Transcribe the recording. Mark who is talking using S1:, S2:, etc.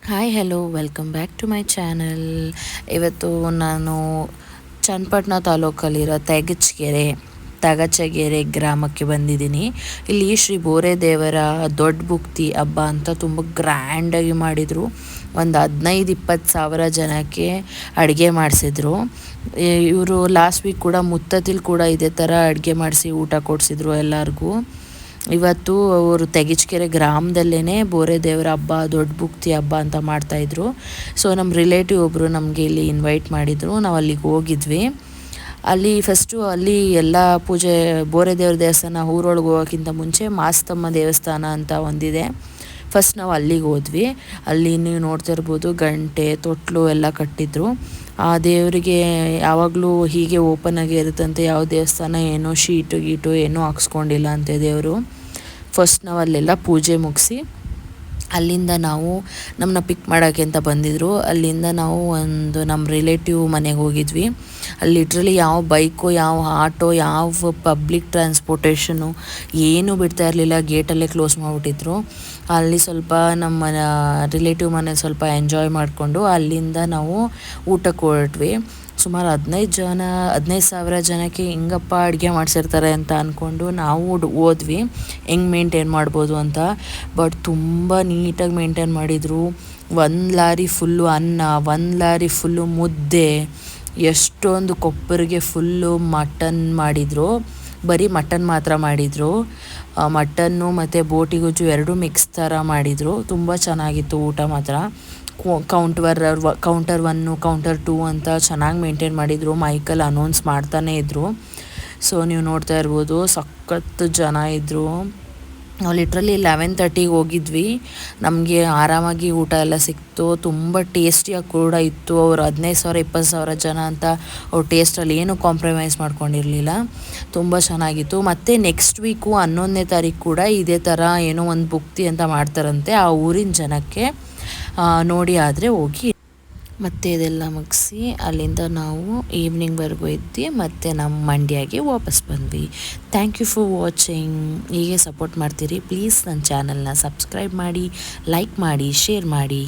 S1: Hi hello welcome back to my channel. ಇವತ್ತು ನಾನು ಚನ್ನಪಟ್ಟಣ ತಾಲೂಕಲ್ಲಿರೋ ತಗಚಗೆರೆ ಗ್ರಾಮಕ್ಕೆ ಬಂದಿದ್ದೀನಿ. ಇಲ್ಲಿ ಶ್ರೀ ಬೋರೆದೇವರ ದೊಡ್ಡ ಬುಕ್ತಿ ಹಬ್ಬ ಅಂತ ತುಂಬ ಗ್ರ್ಯಾಂಡಾಗಿ ಮಾಡಿದರು. ಒಂದು 15-20 ಸಾವಿರ ಜನಕ್ಕೆ ಅಡುಗೆ ಮಾಡಿಸಿದ್ರು. ಇವರು ಲಾಸ್ಟ್ ವೀಕ್ ಕೂಡ ಮುತ್ತತಿಲ್ ಕೂಡ ಇದೇ ಥರ ಅಡುಗೆ ಮಾಡಿಸಿ ಊಟ ಕೊಡಿಸಿದ್ರು ಎಲ್ಲರಿಗೂ. ಇವತ್ತು ಅವರು ತೆಗಿಚಕೆರೆ ಗ್ರಾಮದಲ್ಲೇ ಬೋರೆದೇವರ ಹಬ್ಬ ದೊಡ್ಡ ಬುಕ್ತಿ ಹಬ್ಬ ಅಂತ ಮಾಡ್ತಾಯಿದ್ರು. ಸೊ ನಮ್ಮ ರಿಲೇಟಿವ್ ಒಬ್ಬರು ನಮಗೆ ಇಲ್ಲಿ ಇನ್ವೈಟ್ ಮಾಡಿದರು. ನಾವು ಅಲ್ಲಿಗೆ ಹೋಗಿದ್ವಿ. ಅಲ್ಲಿ ಫಸ್ಟು ಅಲ್ಲಿ ಎಲ್ಲ ಪೂಜೆ ಬೋರೆದೇವ್ರ ದೇವಸ್ಥಾನ ಊರೊಳಗೆ ಹೋಗೋಕ್ಕಿಂತ ಮುಂಚೆ ಮಾಸ್ತಮ್ಮ ದೇವಸ್ಥಾನ ಅಂತ ಒಂದಿದೆ. ಫಸ್ಟ್ ನಾವು ಅಲ್ಲಿಗೆ ಹೋದ್ವಿ. ಅಲ್ಲಿ ನೀವು ನೋಡ್ತಾ ಇರ್ಬೋದು ಗಂಟೆ ತೊಟ್ಲು ಎಲ್ಲ ಕಟ್ಟಿದ್ರು. ಆ ದೇವರಿಗೆ ಯಾವಾಗಲೂ ಹೀಗೆ ಓಪನ್ ಆಗೇ ಇರುತ್ತಂತೆ. ಯಾವ ದೇವಸ್ಥಾನ ಏನೋ ಶೀಟು ಏನೂ ಹಾಕ್ಸ್ಕೊಂಡಿಲ್ಲ ಅಂತೆ ದೇವರು. ಫಸ್ಟ್ ನಾವು ಅಲ್ಲೆಲ್ಲ ಪೂಜೆ ಮುಗಿಸಿ ಅಲ್ಲಿಂದ ನಾವು ನಮ್ಮನ್ನ ಪಿಕ್ ಮಾಡೋಕ್ಕೆ ಅಂತ ಬಂದಿದ್ದರು. ಅಲ್ಲಿಂದ ನಾವು ಒಂದು ನಮ್ಮ ರಿಲೇಟಿವ್ ಮನೆಗೆ ಹೋಗಿದ್ವಿ. ಅಲ್ಲಿ ಲಿಟ್ರಲಿ ಯಾವ ಬೈಕು ಯಾವ ಆಟೋ ಯಾವ ಪಬ್ಲಿಕ್ ಟ್ರಾನ್ಸ್ಪೋರ್ಟೇಷನು ಏನೂ ಬಿಡ್ತಾ ಇರಲಿಲ್ಲ. ಗೇಟಲ್ಲೇ ಕ್ಲೋಸ್ ಮಾಡಿಬಿಟ್ಟಿದ್ರು. ಅಲ್ಲಿ ಸ್ವಲ್ಪ ನಮ್ಮ ರಿಲೇಟಿವ್ ಮನೆ ಸ್ವಲ್ಪ ಎಂಜಾಯ್ ಮಾಡಿಕೊಂಡು ಅಲ್ಲಿಂದ ನಾವು ಊಟಕ್ಕೆ ಹೊರಟ್ವಿ. ಸುಮಾರು 15,000 ಜನಕ್ಕೆ ಹೆಂಗಪ್ಪ ಅಡುಗೆ ಮಾಡಿಸಿರ್ತಾರೆ ಅಂತ ಅಂದ್ಕೊಂಡು ನಾವು ಹೋದ್ವಿ ಹೆಂಗೆ ಮೇಂಟೈನ್ ಮಾಡ್ಬೋದು ಅಂತ. ಬಟ್ ತುಂಬ ನೀಟಾಗಿ ಮೇಂಟೈನ್ ಮಾಡಿದರು. 1 ಲಾರಿ ಫುಲ್ಲು ಅನ್ನ, 1 ಲಾರಿ ಫುಲ್ಲು ಮುದ್ದೆ, ಎಷ್ಟೊಂದು ಕೊಪ್ಪರಿಗೆ ಫುಲ್ಲು ಮಟನ್ ಮಾಡಿದರು. ಬರೀ ಮಟನ್ ಮಾತ್ರ ಮಾಡಿದರು. ಮಟನ್ನು ಮತ್ತು ಬೋಟಿ ಗೊಜ್ಜು ಎರಡೂ ಮಿಕ್ಸ್ ಥರ ಮಾಡಿದರು. ತುಂಬ ಚೆನ್ನಾಗಿತ್ತು ಊಟ ಮಾತ್ರ. ಕೌಂಟರ್ 1 ಕೌಂಟರ್ 2 ಅಂತ ಚೆನ್ನಾಗಿ ಮೇಂಟೈನ್ ಮಾಡಿದರು. ಮೈಕಲ್ಲಿ ಅನೌನ್ಸ್ ಮಾಡ್ತಾನೇ ಇದ್ದರು. ಸೊ ನೀವು ನೋಡ್ತಾ ಇರ್ಬೋದು ಸಖತ್ತು ಜನ ಇದ್ದರು. ನಾವು ಲಿಟ್ರಲಿ 11:30ಗೆ ಹೋಗಿದ್ವಿ. ನಮಗೆ ಆರಾಮಾಗಿ ಊಟ ಎಲ್ಲ ಸಿಕ್ತು. ತುಂಬ ಟೇಸ್ಟಿಯಾಗಿ ಕೂಡ ಇತ್ತು. ಅವರು 15,000 20,000 ಜನ ಅಂತ ಅವ್ರು ಟೇಸ್ಟಲ್ಲಿ ಏನೂ ಕಾಂಪ್ರಮೈಸ್ ಮಾಡ್ಕೊಂಡಿರಲಿಲ್ಲ. ತುಂಬ ಚೆನ್ನಾಗಿತ್ತು. ಮತ್ತು ನೆಕ್ಸ್ಟ್ ವೀಕು 11ನೇ ತಾರೀಕು ಕೂಡ ಇದೇ ಥರ ಏನೋ ಒಂದು ಬುಕ್ತಿ ಅಂತ ಮಾಡ್ತಾರಂತೆ. ಆ ಊರಿನ ಜನಕ್ಕೆ ನೋಡಿ ಆದರೆ ಹೋಗಿ ಮತ್ತು ಇದೆಲ್ಲ ಮುಗಿಸಿ ಅಲ್ಲಿಂದ ನಾವು ಈವ್ನಿಂಗ್ವರೆಗೂ ಇದ್ವಿ. ಮತ್ತು ನಮ್ಮ ಮಂಡ್ಯಗೆ ವಾಪಸ್ ಬಂದ್ವಿ. Thank you for watching. ಹೀಗೆ ಸಪೋರ್ಟ್ ಮಾಡ್ತೀರಿ ಪ್ಲೀಸ್. ನನ್ನ ಚಾನಲ್ನ ಸಬ್ಸ್ಕ್ರೈಬ್ ಮಾಡಿ, ಲೈಕ್ ಮಾಡಿ, ಶೇರ್ ಮಾಡಿ.